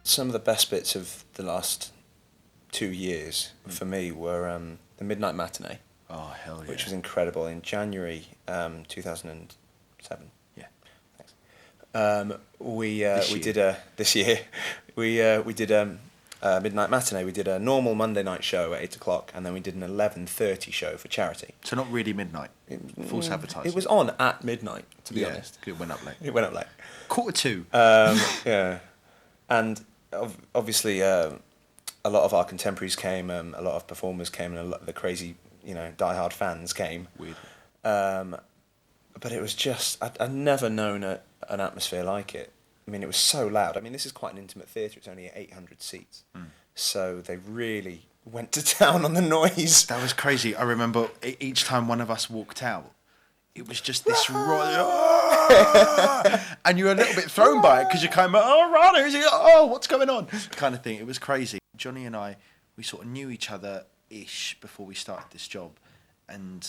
some of the best bits of the last 2 years for me were the midnight matinee. Oh, hell yeah. Which was incredible in January 2007. Yeah. Thanks. We did a midnight matinee. We did a normal Monday night show at 8:00, and then we did an 11:30 show for charity. So not really midnight. False advertising. It was on at midnight, to be honest. It went up late. It went up late. 1:45. Yeah, and obviously a lot of our contemporaries came. A lot of performers came, and a lot of the crazy, diehard fans came. Weird. But it was just I'd never known an atmosphere like it. I mean, it was so loud. I mean, this is quite an intimate theatre. It's only 800 seats. So they really went to town on the noise. That was crazy. I remember each time one of us walked out, it was just this and you were a little bit thrown by it because you're kind of, what's going on? Kind of thing. It was crazy. Johnny and I, we sort of knew each other-ish before we started this job. And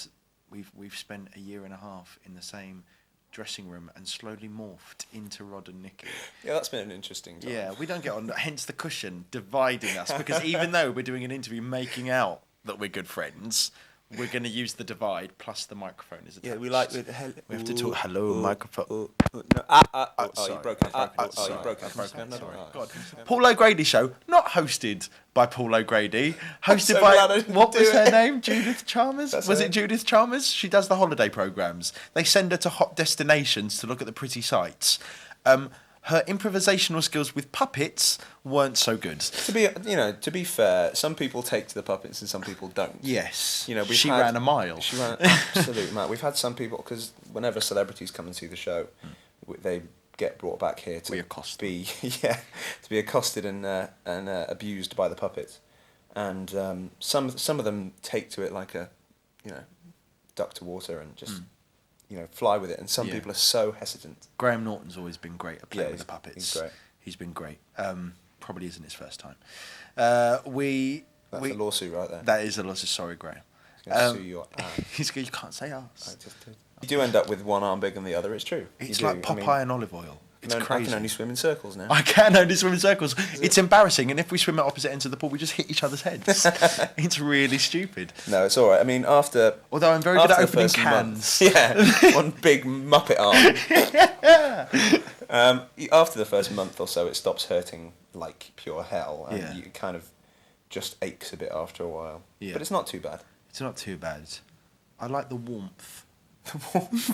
we've spent a year and a half in the same dressing room and slowly morphed into Rod and Nicky. Yeah, that's been an interesting time. Yeah, we don't get on, hence the cushion dividing us, because even though we're doing an interview making out that we're good friends, we're going to use the divide plus the microphone is attached. Yeah, we have to talk. Hello, microphone. You broke it. You broke it. God. Paul O'Grady Show, not hosted by Paul O'Grady, hosted by, what was her name? Judith Chalmers? Was it Judith Chalmers? She does the holiday programmes. They send her to hot destinations to look at the pretty sights. Her improvisational skills with puppets weren't so good. To be fair, some people take to the puppets and some people don't. Yes. She ran a mile. She ran an absolute mile. We've had some people, because whenever celebrities come and see the show, they get brought back here to be accosted and abused by the puppets, and some of them take to it like a duck to water and just. Fly with it, and some people are so hesitant. Graham Norton's always been great at playing with the puppets. He's great. He's been great. Probably isn't his first time. That's a lawsuit right there. That is a lawsuit. Sorry, Graham. He's going to sue your ass. You can't say us. You do end up with one arm bigger than the other. It's true. It's like Popeye and olive oil. It's crazy. I can only swim in circles now. I can only swim in circles. It's embarrassing, and if we swim at opposite ends of the pool, we just hit each other's heads. It's really stupid. No, it's all right. I mean, although I'm very good at opening cans. One big Muppet arm. After the first month or so, it stops hurting like pure hell, and you kind of just aches a bit after a while. Yeah. But it's not too bad. It's not too bad. I like the warmth.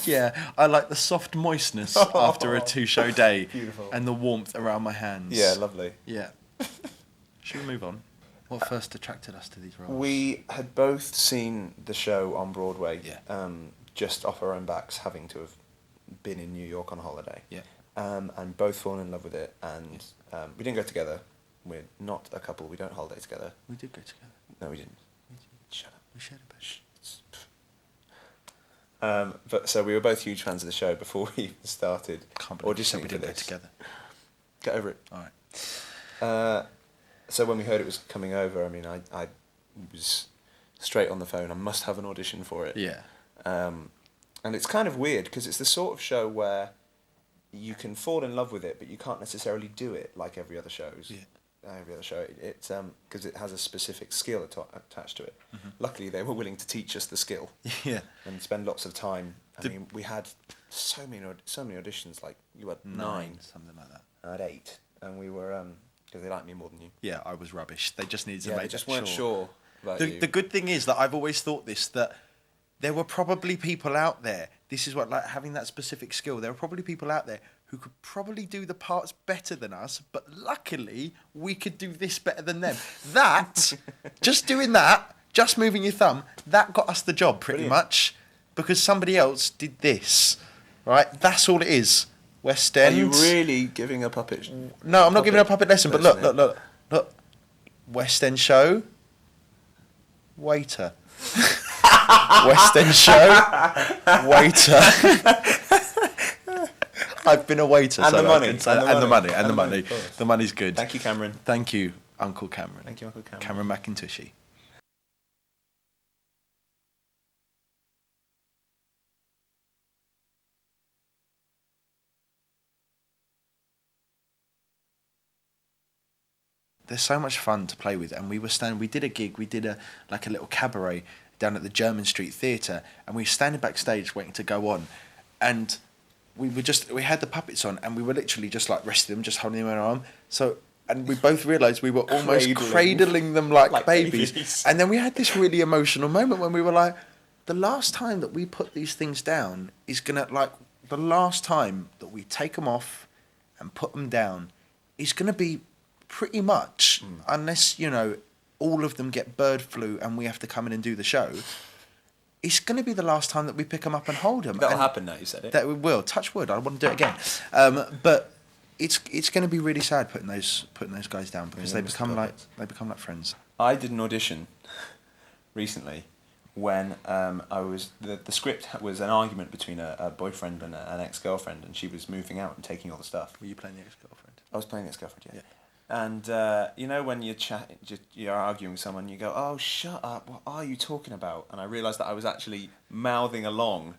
Yeah, I like the soft moistness after a 2-show day. Beautiful. And the warmth around my hands. Yeah, lovely. Yeah. Should we move on? What first attracted us to these roles? We had both seen the show on Broadway, just off our own backs, having to have been in New York on holiday. Yeah. And both fallen in love with it, and we didn't go together. We're not a couple. We don't holiday together. We did go together. No, we didn't. Shut up. We shared a bed. But so we were both huge fans of the show before we started. Can't believe auditioning we for didn't this. go together. Get over it. All right. So when we heard it was coming over, I mean, I was straight on the phone. I must have an audition for it. Yeah. And it's kind of weird because it's the sort of show where you can fall in love with it, but you can't necessarily do it like every other shows. Yeah. Every other show, it's because it has a specific skill attached to it. Mm-hmm. Luckily, they were willing to teach us the skill. Yeah. And spend lots of time. I mean, we had so many auditions. Like you had 9, something like that. I had 8, and we were because they liked me more than you. Yeah, I was rubbish. They just needed to make. They just weren't sure about you. The good thing is that I've always thought this, that there were probably people out there. This is what, like, having that specific skill. There were probably people out there who could probably do the parts better than us, but luckily we could do this better than them. That, just doing that, just moving your thumb, that got us the job pretty much, because somebody else did this, right? That's all it is. West End. Are you really giving a puppet? No, I'm not giving a puppet lesson, but look. West End show, waiter. West End show, waiter. I've been a waiter, and so the money, and the money. The money's good. Thank you, Cameron. Thank you, Uncle Cameron. Thank you, Uncle Cameron. Cameron McIntushy. they're so much fun to play with. And we did a gig, we did a little cabaret down at the German Street Theatre, and we were standing backstage waiting to go on, and we had the puppets on, and we were literally just like resting them, just holding them in our arm. So, and we both realised we were almost cradling them like babies. And then we had this really emotional moment when we were like, the last time that we put these things down is gonna, like, the last time that we take them off and put them down is gonna be pretty much, unless, you know, all of them get bird flu and we have to come in and do the show, it's going to be the last time that we pick them up and hold them. That'll happen now, you said it. That we will. Touch wood. I want to do it again. But it's going to be really sad putting those guys down, because they become like friends. I did an audition recently when I was the script was an argument between a boyfriend and an ex-girlfriend, and she was moving out and taking all the stuff. Were you playing the ex-girlfriend? I was playing the ex-girlfriend, yeah. And you know when you're arguing with someone, you go, "Oh, shut up! What are you talking about?" And I realised that I was actually mouthing along.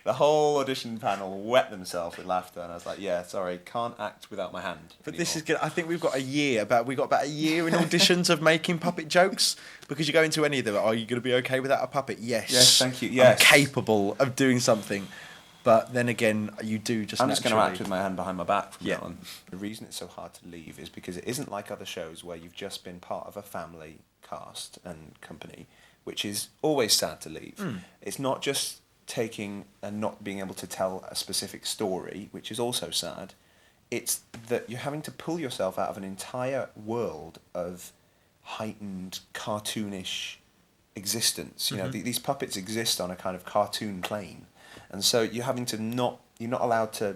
The whole audition panel wet themselves with laughter, and I was like, "Yeah, sorry, can't act without my hand." But this is good. I think we got about a year in auditions of making puppet jokes, because you go into any of them. Are you going to be okay without a puppet? Yes. Yes, thank you. Yes. I'm capable of doing something. But then again, you do just. I'm just going to act with my hand behind my back from now on. The reason it's so hard to leave is because it isn't like other shows where you've just been part of a family cast and company, which is always sad to leave. It's not just taking and not being able to tell a specific story, which is also sad. It's that you're having to pull yourself out of an entire world of heightened, cartoonish existence. You know, these puppets exist on a kind of cartoon plane. And so you're not allowed to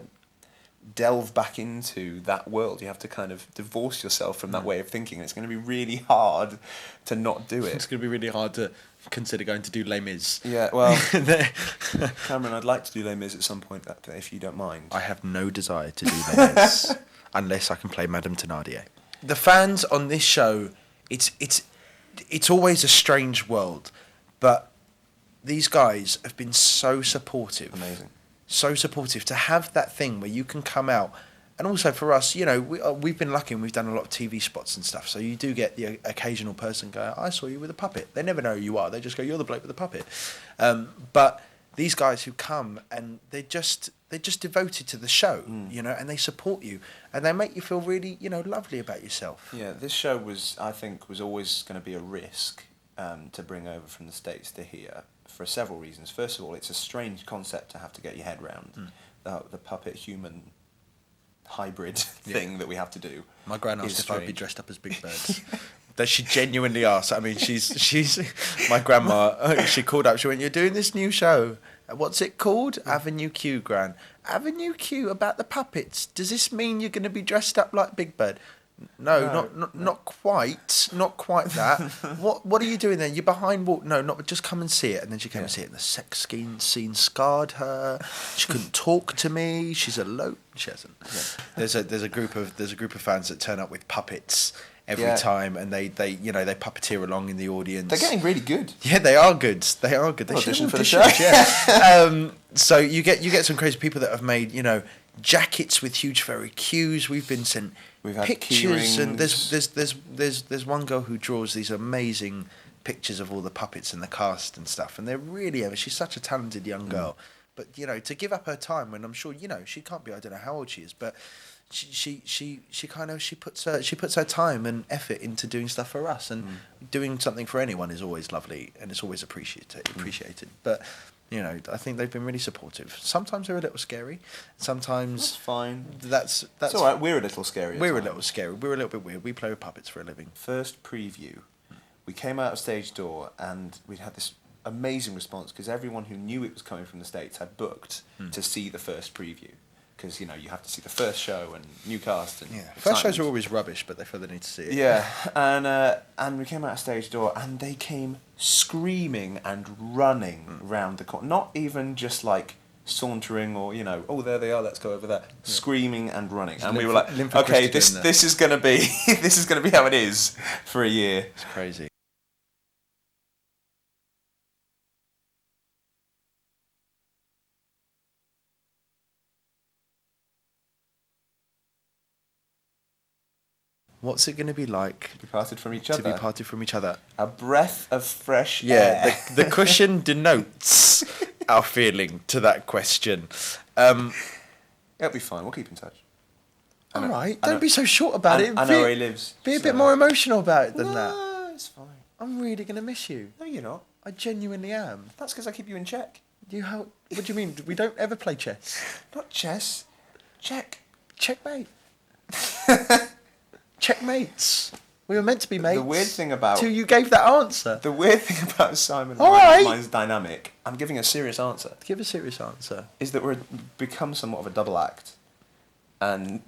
delve back into that world. You have to kind of divorce yourself from that way of thinking. And it's going to be really hard to not do it. It's going to be really hard to consider going to do Les Mis. Yeah, well, Cameron, I'd like to do Les Mis at some point, if you don't mind. I have no desire to do Les Mis unless I can play Madame Thénardier. The fans on this show, it's always a strange world, but these guys have been so supportive. Amazing. So supportive to have that thing where you can come out. And also for us, you know, we've been lucky and we've done a lot of TV spots and stuff. So you do get the occasional person go, "I saw you with a puppet." They never know who you are. They just go, "You're the bloke with the puppet." But these guys who come and they're just devoted to the show, you know, and they support you and they make you feel really, you know, lovely about yourself. Yeah, this show was always going to be a risk to bring over from the States to here, for several reasons. First of all, it's a strange concept to have to get your head around. The puppet human hybrid thing that we have to do. My gran asked if I'd be dressed up as Big Bird. That she genuinely asked. I mean, she's my grandma. She called up. She went, "You're doing this new show. What's it called?" Avenue Q, Gran. Avenue Q, about the puppets. Does this mean you're going to be dressed up like Big Bird? No, not quite. Not quite that. What are you doing there? You're behind wall. No, not just come and see it. And then she came and see it. And the sex scene scarred her. She couldn't talk to me. She's eloped. She hasn't. Yeah. There's a group of fans that turn up with puppets every time, and they puppeteer along in the audience. They're getting really good. Yeah, they are good. They are good. They audition for the show. Yeah. So you get some crazy people that have made, you know, jackets with huge furry cues. We've been sent pictures, and there's one girl who draws these amazing pictures of all the puppets and the cast and stuff, and they're really she's such a talented young girl. But you know, to give up her time when I'm sure, you know, she can't be, I don't know how old she is, but she puts her time and effort into doing stuff for us, and doing something for anyone is always lovely and it's always appreciated. But you know, I think they've been really supportive. Sometimes they're a little scary. Sometimes that's fine. That's all right. We're a little scary. We're a little scary. We're a little bit weird. We play with puppets for a living. First preview, we came out of stage door and we'd had this amazing response because everyone who knew it was coming from the States had booked to see the first preview. Because, you know, you have to see the first show and new cast and first shows are always rubbish, but they feel they need to see it. Yeah, and we came out of stage door and they came screaming and running round the corner. Not even just like sauntering or, you know, "Oh, there they are, let's go over there." Screaming and running. And we were like, okay, this is gonna be this is gonna be how it is for a year. It's crazy. What's it going to be like to be parted from each to be parted from each other? A breath of fresh Yeah, air. the cushion denotes our feeling to that question. It'll be fine. We'll keep in touch. All right, don't be so short about it. I know where he lives. Be a bit more emotional about it than that. No, it's fine. I'm really going to miss you. No, you're not. I genuinely am. That's because I keep you in check. What do you mean? We don't ever play chess. Not chess. Check. Checkmate. Checkmates. We were meant to be mates. The weird thing about... Till you gave that answer. The weird thing about Simon and mine's dynamic, I'm giving a serious answer. Give a serious answer. Is that we've become somewhat of a double act. And...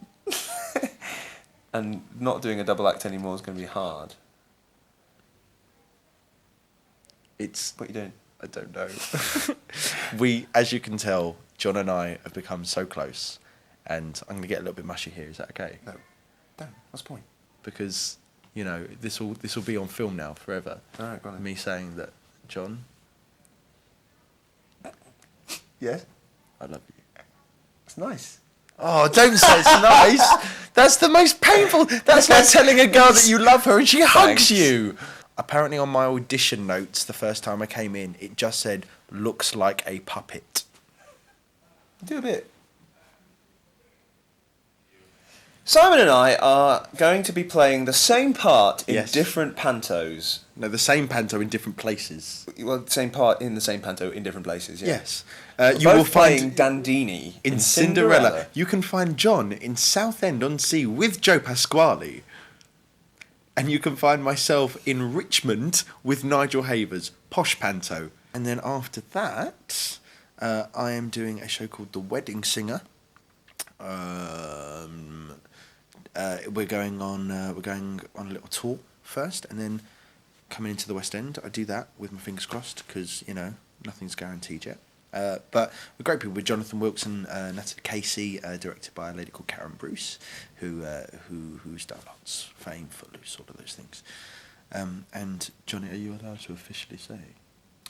and not doing a double act anymore is going to be hard. It's... What are you doing? I don't know. We, as you can tell, John and I have become so close. And I'm going to get a little bit mushy here. Is that okay? No. Don't. What's the point? Because, you know, this will be on film now forever. All right, go on then. Me saying that, John, Yes? I love you. It's nice. Oh, don't say it's nice. That's the most painful. That's like telling a girl that you love her and she hugs you. Apparently on my audition notes, the first time I came in, it just said, looks like a puppet. Do a bit. Simon and I are going to be playing the same part in different pantos. No, the same panto in different places. Well, the same part in the same panto in different places, yeah. Yes. You will find Dandini in Cinderella. You can find John in Southend-on-Sea with Joe Pasquale. And you can find myself in Richmond with Nigel Havers, Posh Panto. And then after that, I am doing a show called The Wedding Singer. We're going on a little tour first, and then coming into the West End. I do that with my fingers crossed because nothing's guaranteed yet. But we're great people with Jonathan Wilkes and Natalie Casey, directed by a lady called Karen Bruce, who's done lots, Fame, Footloose, all of those things. And Johnny, are you allowed to officially say?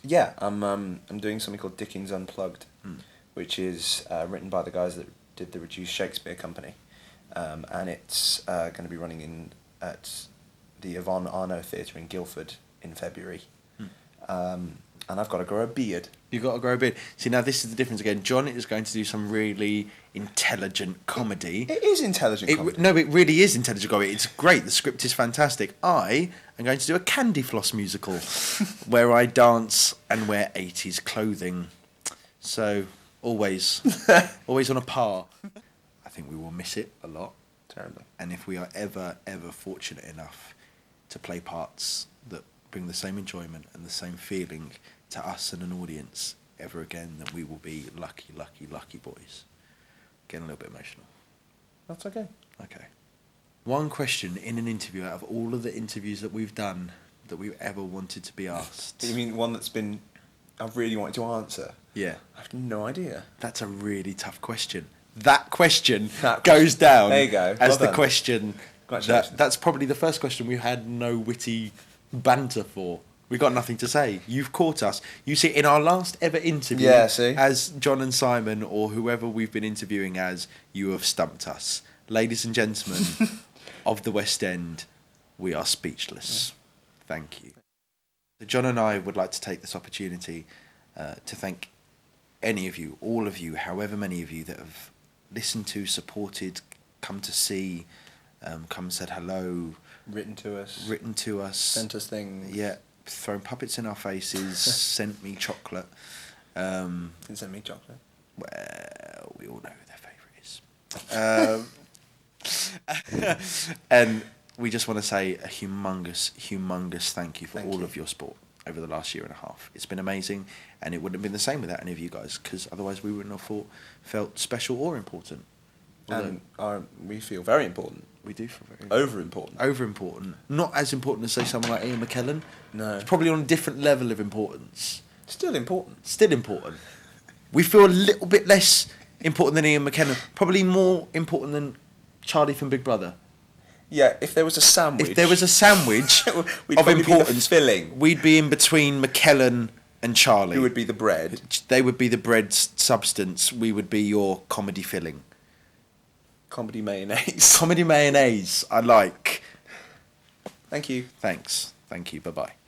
Yeah, I'm doing something called Dickens Unplugged, which is written by the guys that did the Reduced Shakespeare Company, and it's going to be running at the Yvonne Arnaud Theatre in Guildford in February. And I've got to grow a beard. You've got to grow a beard. See, now this is the difference again. John is going to do some really intelligent comedy. It is intelligent comedy. No, it really is intelligent comedy. It's great. The script is fantastic. I am going to do a Candy Floss musical where I dance and wear 80s clothing. So, always on a par. I think we will miss it a lot. Terribly. And if we are ever fortunate enough to play parts that bring the same enjoyment and the same feeling to us and an audience ever again, then we will be lucky boys. Getting a little bit emotional. That's okay. Okay. One question in an interview out of all of the interviews that we've done that we've ever wanted to be asked. You mean one that's been I've really wanted to answer? Yeah. I have no idea. That's a really tough question. That question goes down there you go. as Well the done. question. That's probably the first question we had no witty banter for. We got nothing to say. You've caught us. You see, in our last ever interview, as John and Simon or whoever we've been interviewing as, you have stumped us. Ladies and gentlemen of the West End, we are speechless. Thank you. So John and I would like to take this opportunity to thank any of you, all of you, however many of you that have listened to, supported, come to see, come said hello, Written to us, sent us things. Yeah, thrown puppets in our faces, sent me chocolate. Didn't send me chocolate. Well, we all know who their favourite is. And we just want to say a humongous thank you for all of your support over the last year and a half. It's been amazing, and it wouldn't have been the same without any of you guys, because otherwise we wouldn't have felt special or important. And we feel very important. We do feel very over-important. Over-important. Not as important as, say, someone like Ian McKellen. No. It's probably on a different level of importance. Still important. Still important. We feel a little bit less important than Ian McKellen. Probably more important than Charlie from Big Brother. Yeah, if there was a sandwich. If there was a sandwich of importance, filling. We'd be in between McKellen and Charlie. Who would be the bread? They would be the bread substance. We would be your comedy filling. Comedy mayonnaise. Comedy mayonnaise, I like. Thank you. Thanks. Thank you. Bye-bye.